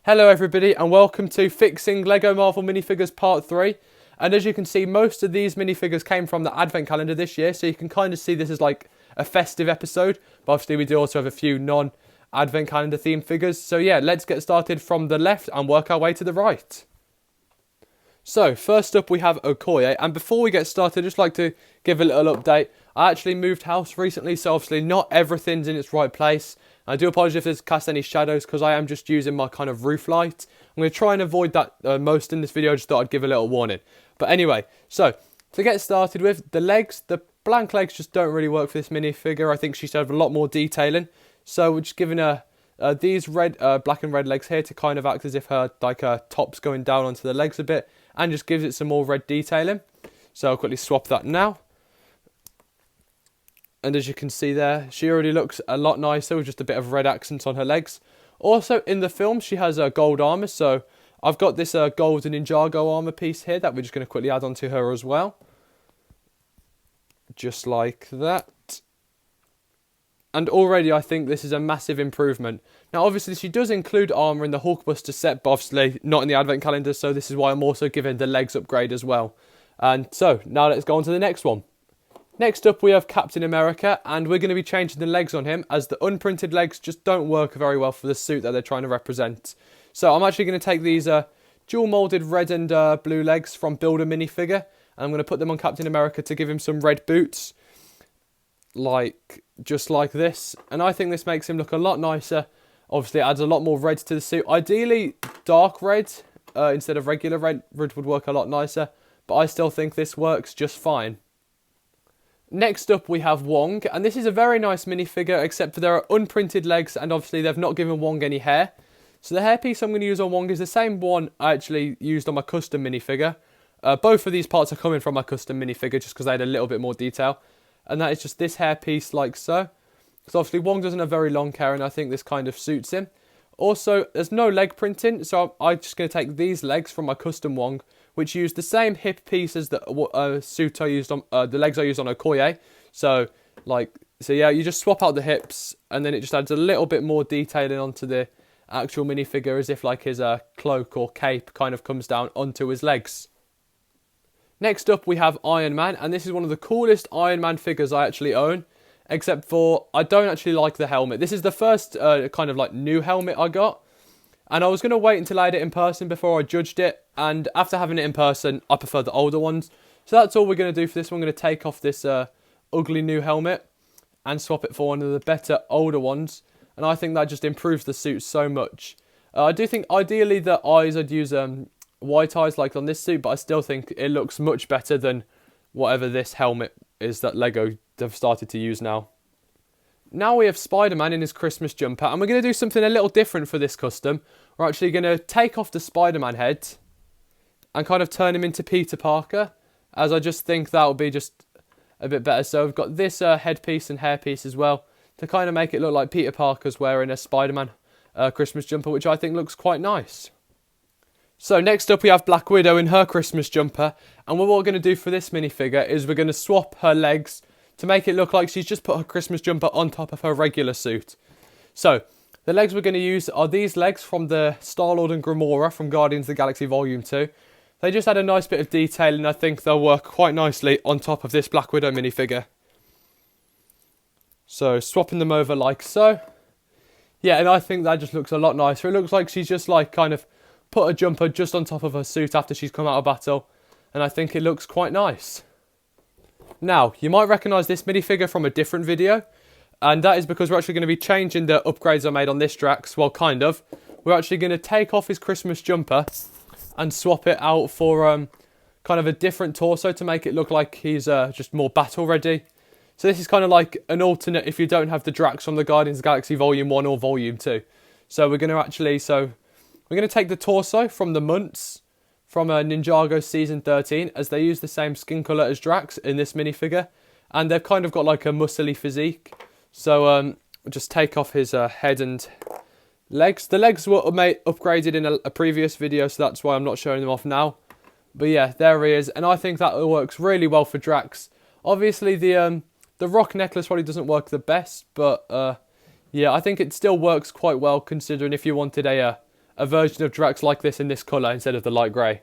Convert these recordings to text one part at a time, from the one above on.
Hello everybody and welcome to Fixing Lego Marvel Minifigures Part 3. And as you can see, most of these minifigures came from the advent calendar this year, so you can kind of see this as like a festive episode. But obviously we do also have a few non-advent calendar themed figures. So yeah, let's get started from the left and work our way to the right. So first up we have Okoye, and before we get started I'd just like to give a little update. I actually moved house recently, so obviously not everything's in its right place. I do apologise if there's cast any shadows because I am just using my kind of roof light. I'm going to try and avoid that most in this video. I just thought I'd give a little warning. But anyway, so to get started with the legs, the blank legs just don't really work for this minifigure. I think she should have a lot more detailing. So we're just giving her these red, black and red legs here to kind of act as if her top's going down onto the legs a bit, and just gives it some more red detailing. So I'll quickly swap that now. And as you can see there, she already looks a lot nicer with just a bit of red accents on her legs. Also, in the film, she has a gold armour. So I've got this golden Ninjago armour piece here that we're just going to quickly add onto her as well. Just like that. And already I think this is a massive improvement. Now, obviously, she does include armour in the Hulkbuster set, but obviously not in the advent calendar. So this is why I'm also giving the legs upgrade as well. And so, now let's go on to the next one. Next up we have Captain America, and we're going to be changing the legs on him as the unprinted legs just don't work very well for the suit that they're trying to represent. So I'm actually going to take these dual moulded red and blue legs from Builder minifigure, and I'm going to put them on Captain America to give him some red boots, just like this. And I think this makes him look a lot nicer. Obviously it adds a lot more red to the suit. Ideally dark red instead of regular red would work a lot nicer, but I still think this works just fine. Next up we have Wong, and this is a very nice minifigure, except for there are unprinted legs, and obviously they've not given Wong any hair. So the hairpiece I'm going to use on Wong is the same one I actually used on my custom minifigure. Both of these parts are coming from my custom minifigure just because they had a little bit more detail. And that is just this hairpiece like so. Because obviously Wong doesn't have very long hair, and I think this kind of suits him. Also, there's no leg printing, so I'm just going to take these legs from my custom Wong, which use the same hip piece as the suit I used on the legs I used on Okoye. So yeah, you just swap out the hips, and then it just adds a little bit more detailing onto the actual minifigure, as if like his cloak or cape kind of comes down onto his legs. Next up we have Iron Man, and this is one of the coolest Iron Man figures I actually own. Except for, I don't actually like the helmet. This is the first kind of like new helmet I got. And I was going to wait until I had it in person before I judged it. And after having it in person, I prefer the older ones. So that's all we're going to do for this. We're going to take off this ugly new helmet and swap it for one of the better older ones. And I think that just improves the suit so much. I do think ideally the eyes I'd use white eyes like on this suit. But I still think it looks much better than whatever this helmet is that Lego have started to use now. Now we have SpiderMan in his Christmas jumper, and we're going to do something a little different for this custom. We're actually going to take off the SpiderMan head and kind of turn him into Peter Parker, as I just think that will be just a bit better. So we've got this headpiece and hairpiece as well to kind of make it look like Peter Parker's wearing a Spider-Man Christmas jumper, which I think looks quite nice. So next up we have Black Widow in her Christmas jumper, and what we're going to do for this minifigure is we're going to swap her legs to make it look like she's just put her Christmas jumper on top of her regular suit. So the legs we're going to use are these legs from the Star-Lord and Gamora from Guardians of the Galaxy Volume 2. They just had a nice bit of detail, and I think they'll work quite nicely on top of this Black Widow minifigure. So swapping them over like so. Yeah, and I think that just looks a lot nicer. It looks like she's just like kind of put a jumper just on top of her suit after she's come out of battle, and I think it looks quite nice. Now, you might recognise this minifigure from a different video, and that is because we're actually going to be changing the upgrades I made on this Drax. Well, kind of. We're actually going to take off his Christmas jumper and swap it out for kind of a different torso to make it look like he's just more battle ready. So this is kind of like an alternate if you don't have the Drax from the Guardians of the Galaxy Volume 1 or Volume 2. So we're going to take the torso from the Munts from Ninjago Season 13, as they use the same skin colour as Drax in this minifigure, and they've kind of got like a muscly physique. So just take off his head and legs. The legs were upgraded in a previous video, so that's why I'm not showing them off now. But yeah, there he is, and I think that works really well for Drax. Obviously the rock necklace probably doesn't work the best, but yeah, I think it still works quite well considering if you wanted a a version of Drax like this in this colour instead of the light grey.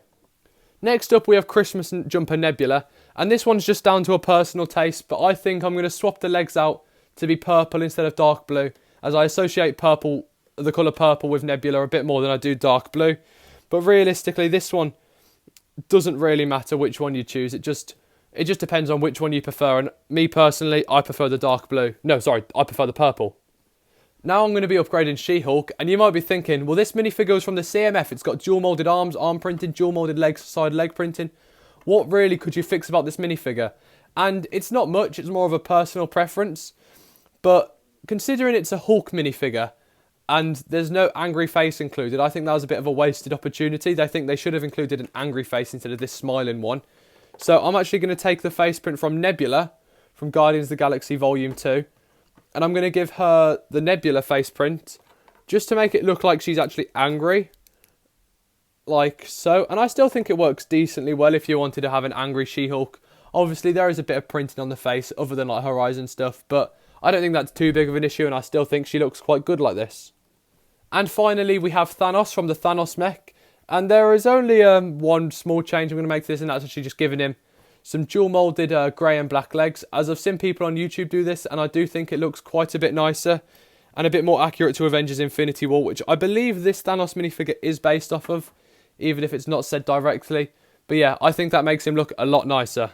Next up we have Christmas jumper Nebula, and this one's just down to a personal taste, but I think I'm going to swap the legs out to be purple instead of dark blue, as I associate purple, the colour purple, with Nebula a bit more than I do dark blue. But realistically, this one doesn't really matter which one you choose. It just depends on which one you prefer, and me personally, I prefer the dark blue. No, sorry, I prefer the purple. Now I'm going to be upgrading SheHulk, and you might be thinking, well, this minifigure is from the CMF. It's got dual moulded arms, arm printing, dual moulded legs, side leg printing. What really could you fix about this minifigure? And it's not much, it's more of a personal preference. But considering it's a Hulk minifigure, and there's no angry face included, I think that was a bit of a wasted opportunity. I think they should have included an angry face instead of this smiling one. So I'm actually going to take the face print from Nebula, from Guardians of the Galaxy Volume 2. And I'm going to give her the Nebula face print, just to make it look like she's actually angry. Like so. And I still think it works decently well if you wanted to have an angry She-Hulk. Obviously, there is a bit of printing on the face, other than like Horizon stuff. But I don't think that's too big of an issue, and I still think she looks quite good like this. And finally, we have Thanos from the Thanos mech. And there is only one small change I'm going to make to this, and that's actually just giving him some dual moulded grey and black legs, as I've seen people on YouTube do this, and I do think it looks quite a bit nicer and a bit more accurate to Avengers Infinity War, which I believe this Thanos minifigure is based off of, even if it's not said directly. But yeah, I think that makes him look a lot nicer.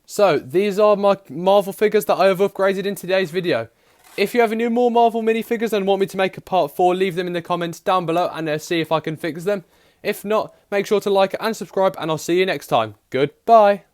So, these are my Marvel figures that I have upgraded in today's video. If you have any more Marvel minifigures and want me to make a part 4, leave them in the comments down below and see if I can fix them. If not, make sure to like and subscribe, and I'll see you next time. Goodbye.